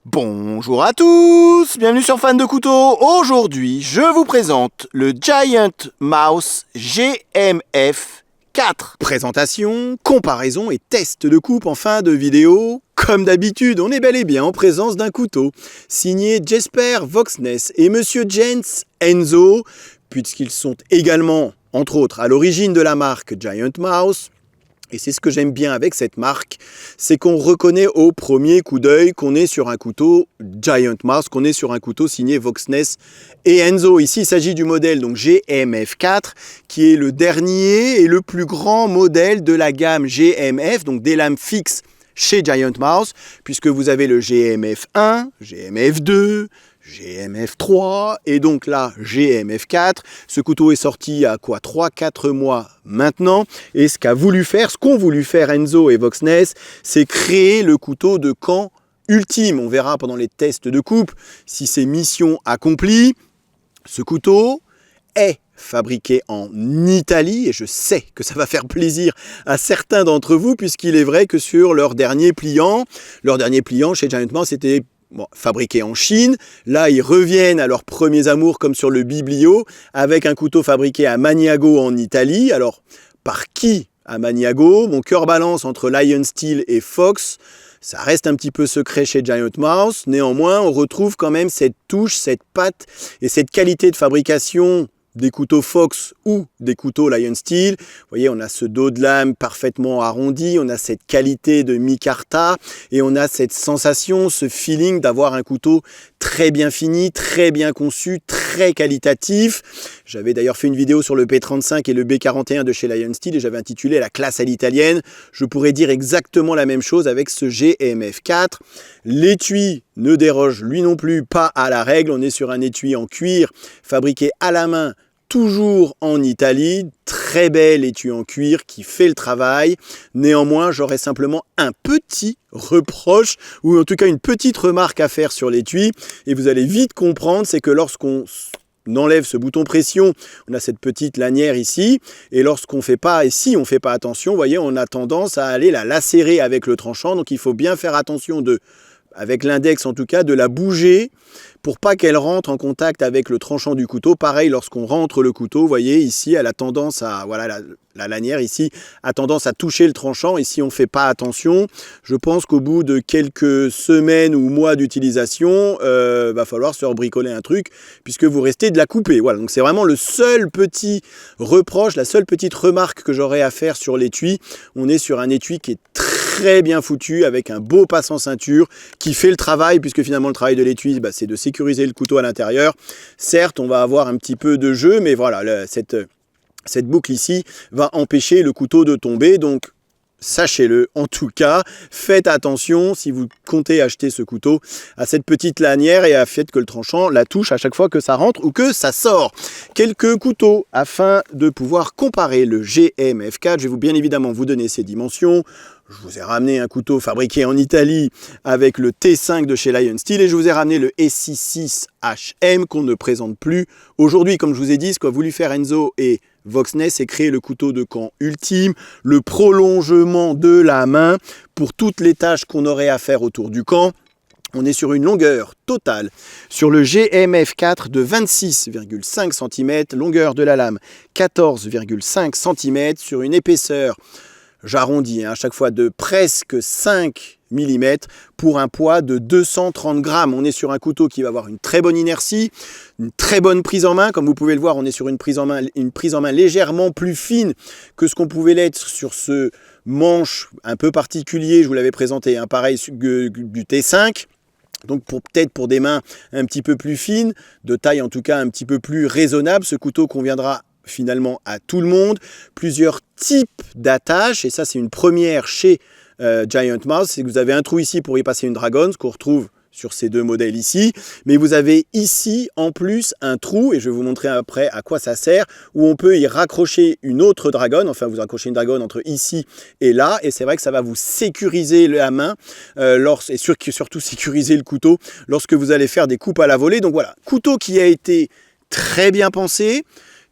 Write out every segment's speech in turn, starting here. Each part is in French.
Bonjour à tous, bienvenue sur Fan de Couteaux. Aujourd'hui, je vous présente le Giant Mouse GMF 4. Présentation, comparaison et test de coupe en fin de vidéo. Comme d'habitude, on est bel et bien en présence d'un couteau signé Jesper Voxnäs et Monsieur Jens Enzo, puisqu'ils sont également, entre autres, à l'origine de la marque Giant Mouse. Et c'est ce que j'aime bien avec cette marque, c'est qu'on reconnaît au premier coup d'œil qu'on est sur un couteau Giant Mouse, qu'on est sur un couteau signé Voxnäs et Enzo. Ici, il s'agit du modèle donc GMF4, qui est le dernier et le plus grand modèle de la gamme GMF, donc des lames fixes chez Giant Mouse, puisque vous avez le GMF1, GMF2, GMF3 et donc là GMF4. Ce couteau est sorti à 3-4 mois maintenant et ce qu'ont voulu faire Enzo et Voxnäs, c'est créer le couteau de camp ultime. On verra pendant les tests de coupe si c'est mission accomplie. Ce couteau est fabriqué en Italie et je sais que ça va faire plaisir à certains d'entre vous puisqu'il est vrai que sur leur dernier pliant chez Giant Mouse c'était fabriqué en Chine. Là, ils reviennent à leurs premiers amours comme sur le Biblio avec un couteau fabriqué à Maniago en Italie. Alors, par qui à Maniago? Mon cœur balance entre Lion Steel et Fox. Ça reste un petit peu secret chez Giant Mouse. Néanmoins, on retrouve quand même cette touche, cette patte et cette qualité de fabrication des couteaux Fox ou des couteaux Lion Steel. Vous voyez, on a ce dos de lame parfaitement arrondi, on a cette qualité de micarta et on a cette sensation, ce feeling d'avoir un couteau très bien fini, très bien conçu, très qualitatif. J'avais d'ailleurs fait une vidéo sur le P35 et le B41 de chez Lion Steel et j'avais intitulé La classe à l'italienne. Je pourrais dire exactement la même chose avec ce GMF4. L'étui ne déroge lui non plus pas à la règle. On est sur un étui en cuir fabriqué à la main, toujours en Italie. Très bel étui en cuir qui fait le travail. Néanmoins, j'aurais simplement un petit reproche ou en tout cas une petite remarque à faire sur l'étui et vous allez vite comprendre, c'est que lorsqu'on enlève ce bouton pression, on a cette petite lanière ici et lorsqu'on fait pas, et si on fait pas attention, vous voyez, on a tendance à aller la lacérer avec le tranchant, donc il faut bien faire attention avec l'index en tout cas, de la bouger pour pas qu'elle rentre en contact avec le tranchant du couteau. Pareil, lorsqu'on rentre le couteau, vous voyez ici, elle a tendance à, voilà, la lanière ici a tendance à toucher le tranchant et si on fait pas attention, je pense qu'au bout de quelques semaines ou mois d'utilisation, va falloir se rebricoler un truc puisque vous restez de la couper. Voilà, donc c'est vraiment le seul petit reproche, la seule petite remarque que j'aurais à faire sur l'étui. On est sur un étui qui est très bien foutu avec un beau passe en ceinture qui fait le travail puisque finalement le travail de l'étui c'est de sécuriser le couteau à l'intérieur. Certes on va avoir un petit peu de jeu mais voilà cette boucle ici va empêcher le couteau de tomber donc sachez-le, en tout cas, faites attention si vous comptez acheter ce couteau à cette petite lanière et à fait que le tranchant la touche à chaque fois que ça rentre ou que ça sort. Quelques couteaux afin de pouvoir comparer le GMF4. Je vais bien évidemment vous donner ses dimensions. Je vous ai ramené un couteau fabriqué en Italie avec le T5 de chez Lion Steel et je vous ai ramené le SI6HM qu'on ne présente plus aujourd'hui. Comme je vous ai dit, ce qu'a voulu faire Enzo et Voxnäs, c'est créer le couteau de camp ultime, le prolongement de la main pour toutes les tâches qu'on aurait à faire autour du camp. On est sur une longueur totale sur le GMF4 de 26,5 cm, longueur de la lame 14,5 cm sur une épaisseur, j'arrondis à chaque fois, de presque 5 mm pour un poids de 230 grammes. On est sur un couteau qui va avoir une très bonne inertie, une très bonne prise en main. Comme vous pouvez le voir, on est sur une prise en main légèrement plus fine que ce qu'on pouvait l'être sur ce manche un peu particulier. Je vous l'avais présenté, pareil du T5. Donc peut-être pour des mains un petit peu plus fines, de taille en tout cas un petit peu plus raisonnable, ce couteau conviendra finalement à tout le monde. Plusieurs types d'attaches, et ça c'est une première chez Giant Mouse, c'est que vous avez un trou ici pour y passer une dragonne, ce qu'on retrouve sur ces deux modèles ici, mais vous avez ici en plus un trou, et je vais vous montrer après à quoi ça sert, où on peut y raccrocher une autre dragonne, enfin vous raccrochez une dragonne entre ici et là, et c'est vrai que ça va vous sécuriser la main, et surtout sécuriser le couteau lorsque vous allez faire des coupes à la volée. Donc voilà, couteau qui a été très bien pensé,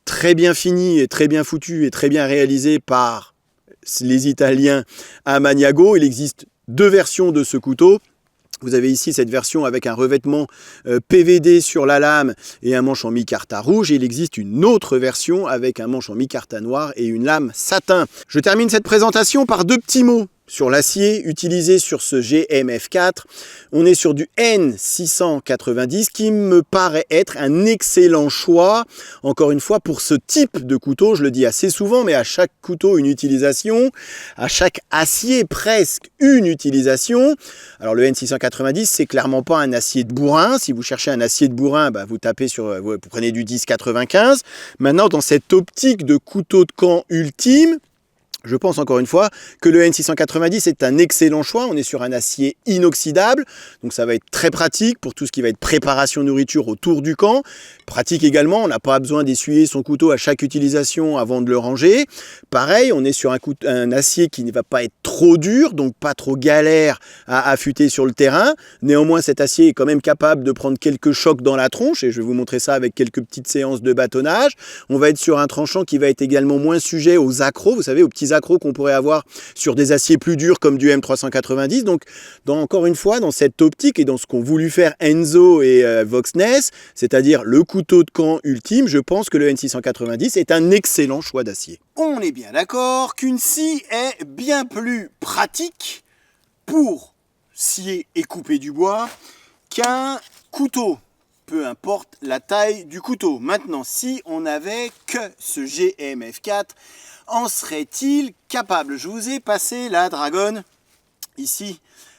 très bien fini et très bien foutu et très bien réalisé par les Italiens à Maniago. Il existe deux versions de ce couteau. Vous avez ici cette version avec un revêtement PVD sur la lame et un manche en micarta rouge. Et il existe une autre version avec un manche en micarta noir et une lame satin. Je termine cette présentation par deux petits mots sur l'acier utilisé sur ce GMF4. On est sur du N690 qui me paraît être un excellent choix, encore une fois, pour ce type de couteau. Je le dis assez souvent, mais à chaque couteau, une utilisation. À chaque acier, presque une utilisation. Alors le N690, c'est clairement pas un acier de bourrin. Si vous cherchez un acier de bourrin, vous tapez sur, vous prenez du 1095. Maintenant, dans cette optique de couteau de camp ultime, je pense encore une fois que le N690 est un excellent choix. On est sur un acier inoxydable, donc ça va être très pratique pour tout ce qui va être préparation nourriture autour du camp. Pratique également, on n'a pas besoin d'essuyer son couteau à chaque utilisation avant de le ranger. Pareil, on est sur un acier qui ne va pas être trop dur, donc pas trop galère à affûter sur le terrain. Néanmoins, cet acier est quand même capable de prendre quelques chocs dans la tronche, et je vais vous montrer ça avec quelques petites séances de bâtonnage. On va être sur un tranchant qui va être également moins sujet aux accros, vous savez, aux petits accros qu'on pourrait avoir sur des aciers plus durs comme du M390. Donc, encore une fois, dans cette optique et dans ce qu'ont voulu faire Enzo et Voxness, c'est-à-dire le couteau de camp ultime, je pense que le N690 est un excellent choix d'acier. On est bien d'accord qu'une scie est bien plus pratique pour scier et couper du bois qu'un couteau, peu importe la taille du couteau. Maintenant, si on n'avait que ce GMF4, en serait-il capable? Je vous ai passé la Dragon ici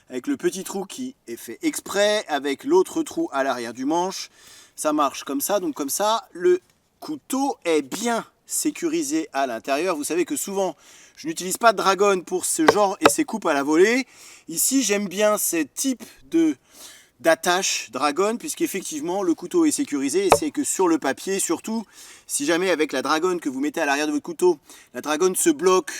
avec le petit trou qui est fait exprès, avec l'autre trou à l'arrière du manche. Ça marche comme ça, donc comme ça, le couteau est bien sécurisé à l'intérieur. Vous savez que souvent, je n'utilise pas de Dragon pour ce genre et ces coupes à la volée. Ici, j'aime bien ce type d'attache Dragon, puisqu'effectivement le couteau est sécurisé, et c'est que sur le papier, surtout si jamais avec la Dragon que vous mettez à l'arrière de votre couteau, la Dragon se bloque,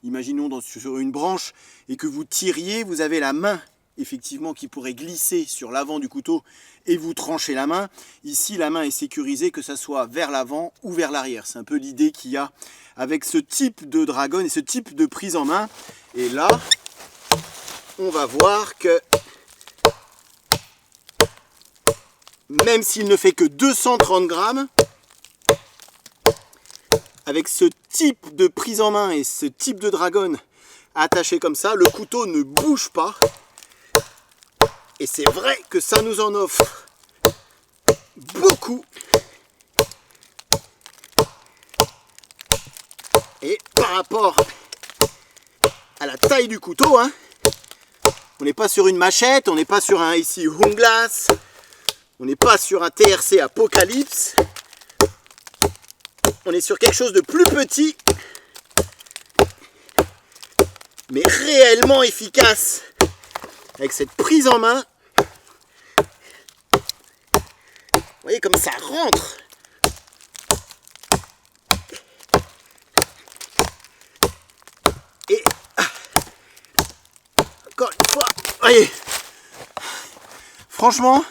imaginons sur une branche, et que vous tiriez, vous avez la main effectivement qui pourrait glisser sur l'avant du couteau et vous trancher la main. Ici, la main est sécurisée, que ça soit vers l'avant ou vers l'arrière. C'est un peu l'idée qu'il y a avec ce type de Dragon et ce type de prise en main. Et là, on va voir que même s'il ne fait que 230 grammes, avec ce type de prise en main et ce type de Dragon attaché comme ça, le couteau ne bouge pas. Et c'est vrai que ça nous en offre beaucoup. Et par rapport à la taille du couteau, on n'est pas sur une machette, on n'est pas sur un ici Hunglass, on n'est pas sur un TRC Apocalypse, on est sur quelque chose de plus petit, mais réellement efficace, avec cette prise en main. Vous voyez comme ça rentre. Et encore une fois, voyez, franchement,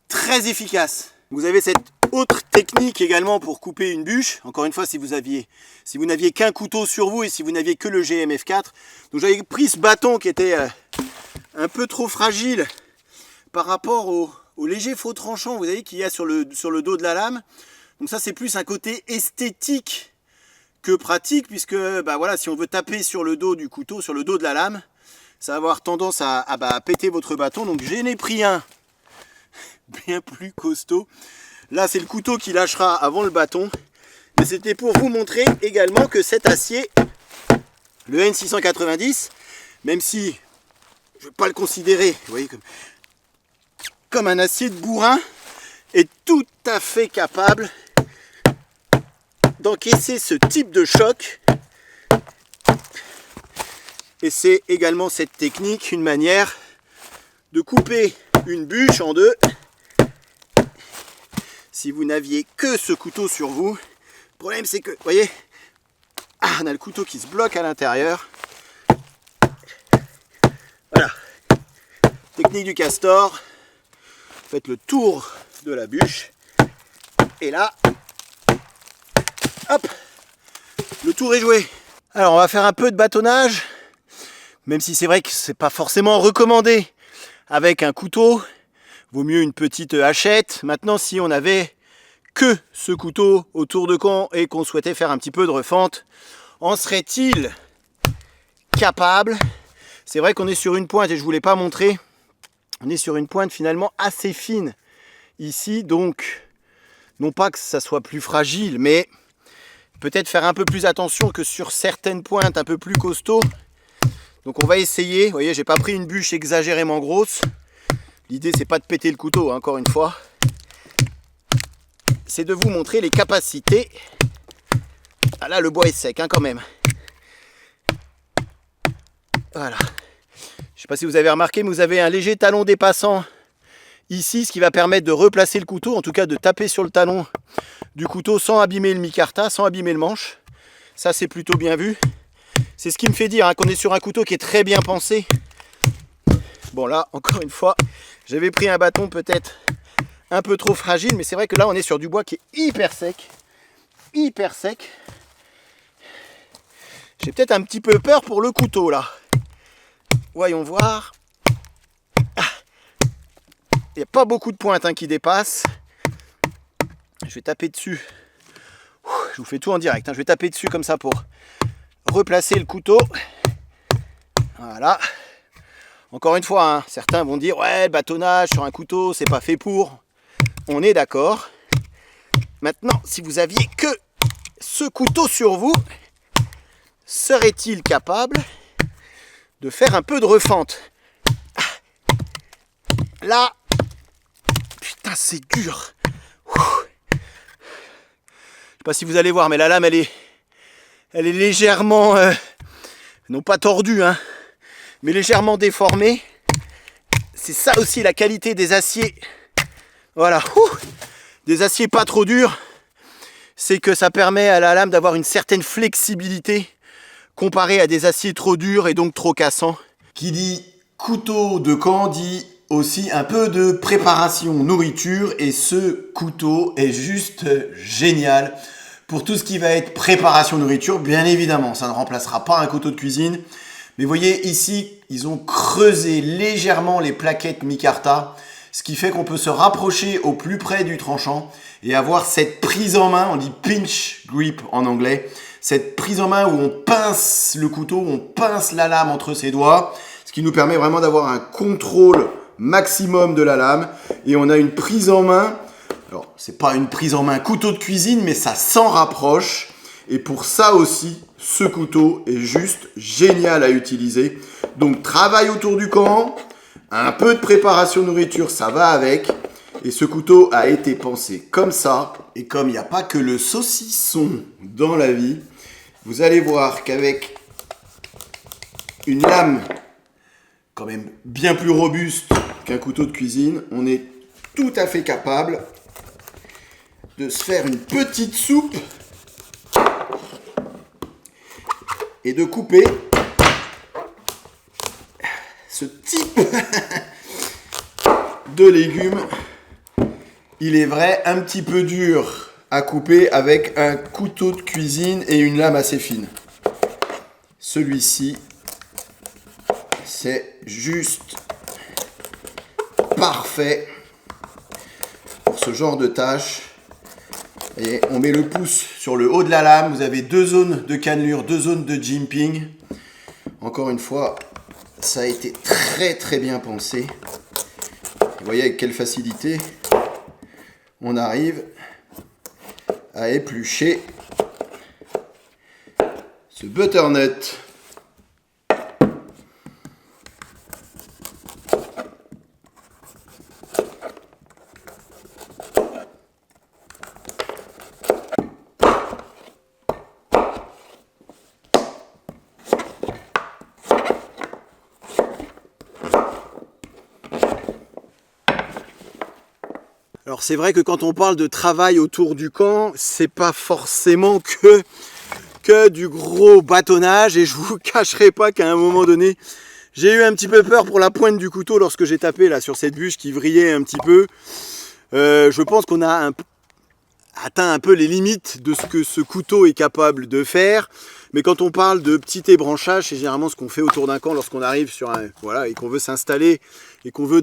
très efficace. Vous avez cette autre technique également pour couper une bûche. Encore une fois, si vous n'aviez qu'un couteau sur vous et si vous n'aviez que le GMF4. Donc j'avais pris ce bâton qui était un peu trop fragile par rapport au léger faux tranchant, vous voyez, qu'il y a sur le dos de la lame. Donc ça, c'est plus un côté esthétique que pratique, puisque voilà, si on veut taper sur le dos du couteau, sur le dos de la lame, ça va avoir tendance à péter votre bâton. Donc j'en ai pris un bien plus costaud. Là, c'est le couteau qui lâchera avant le bâton. Mais c'était pour vous montrer également que cet acier, le N690, même si je ne vais pas le considérer, vous voyez, comme un acier de bourrin, est tout à fait capable d'encaisser ce type de choc. Et c'est également cette technique, une manière de couper une bûche en deux. Si vous n'aviez que ce couteau sur vous, le problème c'est que, vous voyez, on a le couteau qui se bloque à l'intérieur. Voilà. Technique du castor. Faites le tour de la bûche. Et là, hop, le tour est joué. Alors on va faire un peu de bâtonnage. Même si c'est vrai que c'est pas forcément recommandé avec un couteau, vaut mieux une petite hachette. Maintenant, si on avait que ce couteau autour de camp et qu'on souhaitait faire un petit peu de refente, en serait-il capable? C'est vrai qu'on est sur une pointe et je ne vous l'ai pas montré. On est sur une pointe finalement assez fine ici, donc non pas que ça soit plus fragile, mais peut-être faire un peu plus attention que sur certaines pointes un peu plus costauds. Donc on va essayer. Vous voyez, j'ai pas pris une bûche exagérément grosse. L'idée c'est pas de péter le couteau, hein, encore une fois. C'est de vous montrer les capacités. Ah là, le bois est sec, hein, quand même. Voilà. Je sais pas si vous avez remarqué, mais vous avez un léger talon dépassant ici, ce qui va permettre de replacer le couteau, en tout cas de taper sur le talon du couteau sans abîmer le micarta, sans abîmer le manche. Ça, c'est plutôt bien vu. C'est ce qui me fait dire, hein, qu'on est sur un couteau qui est très bien pensé. Bon là, encore une fois, j'avais pris un bâton peut-être un peu trop fragile, mais c'est vrai que là, on est sur du bois qui est hyper sec. Hyper sec. J'ai peut-être un petit peu peur pour le couteau là. Voyons voir. Il n'y a pas beaucoup de pointes, hein, qui dépassent. Je vais taper dessus. Je vous fais tout en direct, hein. Je vais taper dessus comme ça pour replacer le couteau. Voilà. Encore une fois, hein, certains vont dire ouais, le bâtonnage sur un couteau, c'est pas fait pour. On est d'accord. Maintenant, si vous aviez que ce couteau sur vous, serait-il capable de faire un peu de refente? Là, putain, c'est dur. Je sais pas si vous allez voir, mais la lame, elle est légèrement, non pas tordue, hein, mais légèrement déformée. C'est ça aussi la qualité des aciers. Voilà, des aciers pas trop durs, c'est que ça permet à la lame d'avoir une certaine flexibilité comparé à des aciers trop durs et donc trop cassants. Qui dit couteau de camp dit aussi un peu de préparation nourriture, et ce couteau est juste génial pour tout ce qui va être préparation nourriture. Bien évidemment, ça ne remplacera pas un couteau de cuisine, mais vous voyez ici, ils ont creusé légèrement les plaquettes micarta, ce qui fait qu'on peut se rapprocher au plus près du tranchant et avoir cette prise en main, on dit pinch grip en anglais, cette prise en main où on pince le couteau, on pince la lame entre ses doigts, ce qui nous permet vraiment d'avoir un contrôle maximum de la lame, et on a une prise en main, alors c'est pas une prise en main couteau de cuisine, mais ça s'en rapproche, et pour ça aussi, ce couteau est juste génial à utiliser. Donc travail autour du camp, un peu de préparation nourriture, ça va avec. Et ce couteau a été pensé comme ça. Et comme il n'y a pas que le saucisson dans la vie, vous allez voir qu'avec une lame quand même bien plus robuste qu'un couteau de cuisine, on est tout à fait capable de se faire une petite soupe et de couper ce type de légumes. Il est vrai un petit peu dur à couper avec un couteau de cuisine et une lame assez fine. Celui-ci, c'est juste parfait pour ce genre de tâche. Et on met le pouce sur le haut de la lame. Vous avez deux zones de cannelure, deux zones de jimping. Encore une fois, ça a été très très bien pensé. Vous voyez avec quelle facilité on arrive à éplucher ce butternut. Alors c'est vrai que quand on parle de travail autour du camp, c'est pas forcément que du gros bâtonnage, et je vous cacherai pas qu'à un moment donné, j'ai eu un petit peu peur pour la pointe du couteau lorsque j'ai tapé là sur cette bûche qui vrillait un petit peu. Je pense qu'on a atteint un peu les limites de ce que ce couteau est capable de faire. Mais quand on parle de petit ébranchage, c'est généralement ce qu'on fait autour d'un camp lorsqu'on arrive sur un, voilà, et qu'on veut s'installer et qu'on veut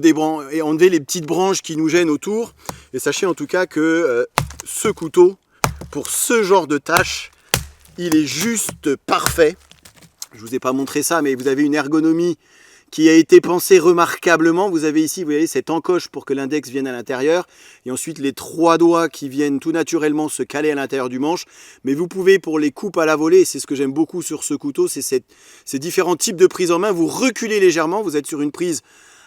et enlever les petites branches qui nous gênent autour. Et sachez en tout cas que ce couteau, pour ce genre de tâche, il est juste parfait. Je ne vous ai pas montré ça, mais vous avez une ergonomie qui a été pensée remarquablement. Vous avez ici, vous voyez, cette encoche pour que l'index vienne à l'intérieur. Et ensuite, les 3 doigts qui viennent tout naturellement se caler à l'intérieur du manche. Mais vous pouvez, pour les coupes à la volée, et c'est ce que j'aime beaucoup sur ce couteau, c'est ces différents types de prise en main. Vous reculez légèrement, vous êtes sur une prise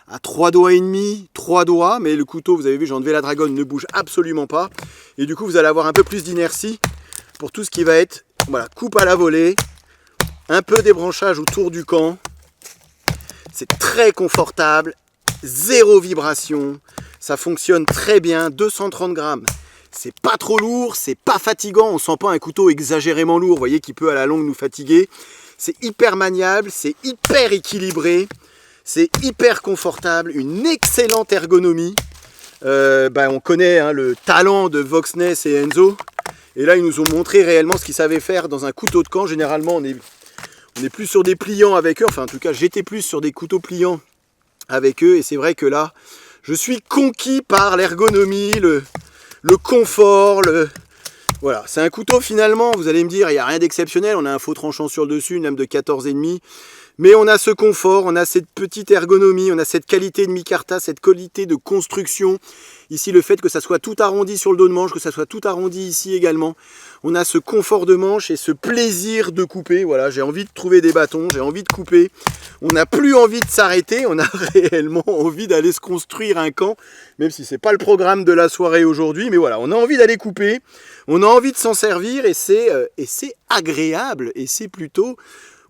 à 3 doigts et demi, 3 doigts. Mais le couteau, vous avez vu, j'ai enlevé la dragonne, ne bouge absolument pas. Et du coup, vous allez avoir un peu plus d'inertie pour tout ce qui va être, voilà, coupe à la volée, un peu débranchage autour du camp. C'est très confortable, 0 vibration, ça fonctionne très bien, 230 grammes. C'est pas trop lourd, c'est pas fatigant, on sent pas un couteau exagérément lourd, vous voyez, qui peut à la longue nous fatiguer. C'est hyper maniable, c'est hyper équilibré, c'est hyper confortable, une excellente ergonomie. On connaît hein, le talent de Voxness et Enzo. Et là, ils nous ont montré réellement ce qu'ils savaient faire dans un couteau de camp. Généralement, on est plus sur des pliants avec eux, enfin en tout cas j'étais plus sur des couteaux pliants avec eux et c'est vrai que là je suis conquis par l'ergonomie, le confort, voilà, c'est un couteau finalement, vous allez me dire il n'y a rien d'exceptionnel, on a un faux tranchant sur le dessus, une lame de 14,5, mais on a ce confort, on a cette petite ergonomie, on a cette qualité de micarta, cette qualité de construction. Ici, le fait que ça soit tout arrondi sur le dos de manche, que ça soit tout arrondi ici également. On a ce confort de manche et ce plaisir de couper. Voilà, j'ai envie de trouver des bâtons, j'ai envie de couper. On n'a plus envie de s'arrêter, on a réellement envie d'aller se construire un camp, même si ce n'est pas le programme de la soirée aujourd'hui. Mais voilà, on a envie d'aller couper, on a envie de s'en servir et c'est agréable et c'est plutôt...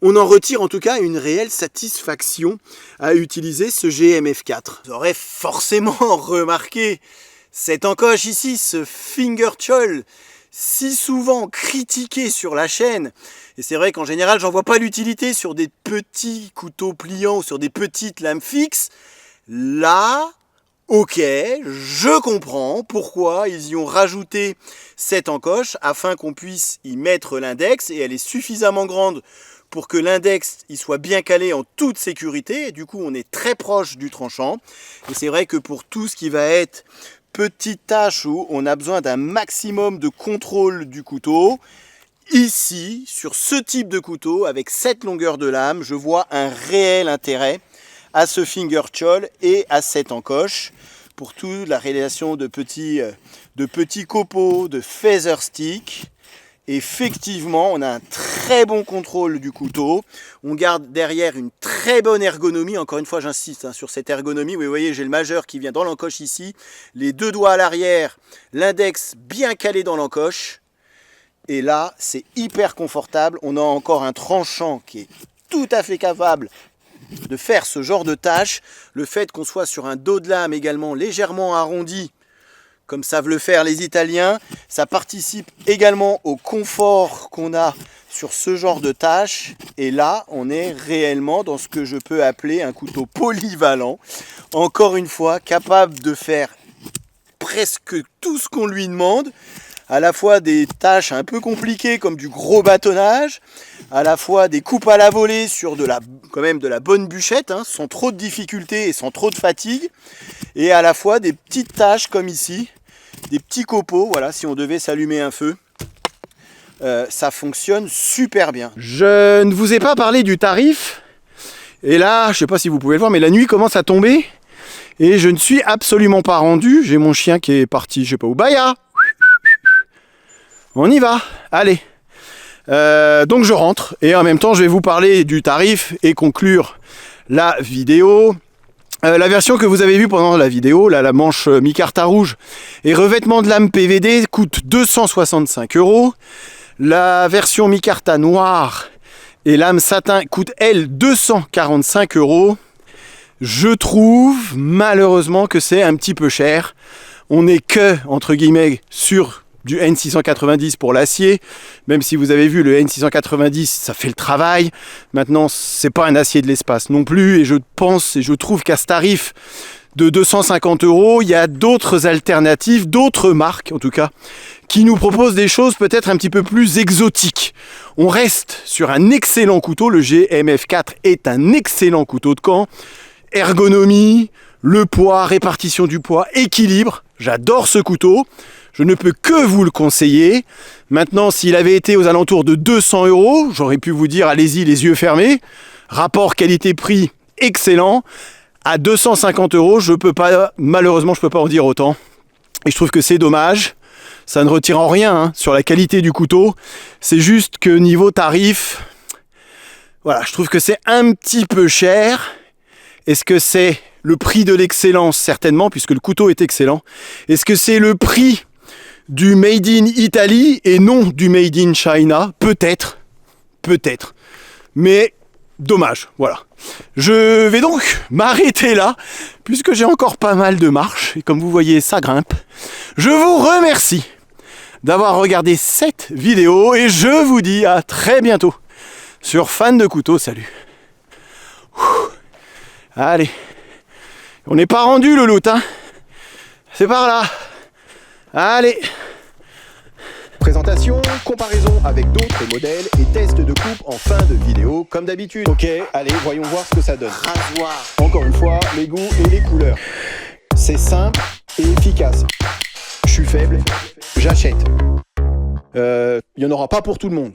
On en retire en tout cas une réelle satisfaction à utiliser ce GMF4. Vous aurez forcément remarqué cette encoche ici, ce finger choil, si souvent critiqué sur la chaîne. Et c'est vrai qu'en général, j'en vois pas l'utilité sur des petits couteaux pliants ou sur des petites lames fixes. Là, ok, je comprends pourquoi ils y ont rajouté cette encoche afin qu'on puisse y mettre l'index et elle est suffisamment grande pour que l'index il soit bien calé en toute sécurité. Et du coup, on est très proche du tranchant. Et c'est vrai que pour tout ce qui va être petite tâche où on a besoin d'un maximum de contrôle du couteau, ici, sur ce type de couteau, avec cette longueur de lame, je vois un réel intérêt à ce finger choil et à cette encoche pour toute la réalisation de petits copeaux, de feather stick. Effectivement, on a un très bon contrôle du couteau. On garde derrière une très bonne ergonomie. Encore une fois, j'insiste sur cette ergonomie. Vous voyez, j'ai le majeur qui vient dans l'encoche ici. Les 2 doigts à l'arrière, l'index bien calé dans l'encoche. Et là, c'est hyper confortable. On a encore un tranchant qui est tout à fait capable de faire ce genre de tâche. Le fait qu'on soit sur un dos de lame également légèrement arrondi, comme savent le faire les Italiens, ça participe également au confort qu'on a sur ce genre de tâche. Et là, on est réellement dans ce que je peux appeler un couteau polyvalent. Encore une fois, capable de faire presque tout ce qu'on lui demande. À la fois des tâches un peu compliquées comme du gros bâtonnage, à la fois des coupes à la volée sur quand même de la bonne bûchette, hein, sans trop de difficultés et sans trop de fatigue, et à la fois des petites tâches comme ici, des petits copeaux, voilà, si on devait s'allumer un feu, ça fonctionne super bien. Je ne vous ai pas parlé du tarif, et là, je ne sais pas si vous pouvez le voir, mais la nuit commence à tomber, et je ne suis absolument pas rendu, j'ai mon chien qui est parti, je ne sais pas où, Baya! On y va, allez. Donc je rentre et en même temps je vais vous parler du tarif et conclure la vidéo. La version que vous avez vue pendant la vidéo, là, la manche micarta rouge et revêtement de lame PVD coûte 265 €. La version micarta noire et lame satin coûte elle 245 €. Je trouve malheureusement que c'est un petit peu cher. On n'est que, entre guillemets, sur du N690 pour l'acier, même si vous avez vu le N690 ça fait le travail. Maintenant c'est pas un acier de l'espace non plus et je pense et je trouve qu'à ce tarif de 250 €, il y a d'autres alternatives, d'autres marques en tout cas, qui nous proposent des choses peut-être un petit peu plus exotiques. On reste sur un excellent couteau, le GMF4 est un excellent couteau de camp. Ergonomie, le poids, répartition du poids, équilibre, j'adore ce couteau. Je ne peux que vous le conseiller. Maintenant, s'il avait été aux alentours de 200 €, j'aurais pu vous dire allez-y les yeux fermés. Rapport qualité-prix excellent. À 250 €, malheureusement, je peux pas en dire autant. Et je trouve que c'est dommage. Ça ne retire en rien sur la qualité du couteau. C'est juste que niveau tarif, voilà, je trouve que c'est un petit peu cher. Est-ce que c'est le prix de l'excellence? Certainement, puisque le couteau est excellent. Est-ce que c'est le prix du Made in Italy et non du Made in China? Peut-être. Peut-être. Mais dommage, voilà. Je vais donc m'arrêter là, puisque j'ai encore pas mal de marches. Et comme vous voyez, ça grimpe. Je vous remercie d'avoir regardé cette vidéo et je vous dis à très bientôt sur Fan de Couteau. Salut. Allez. On n'est pas rendu le loot, hein. C'est par là. Allez. Présentation, comparaison avec d'autres modèles et test de coupe en fin de vidéo comme d'habitude. Ok, allez, voyons voir ce que ça donne. Rasoir. Encore une fois, les goûts et les couleurs. C'est simple et efficace. Je suis faible, j'achète. Il n'y en aura pas pour tout le monde.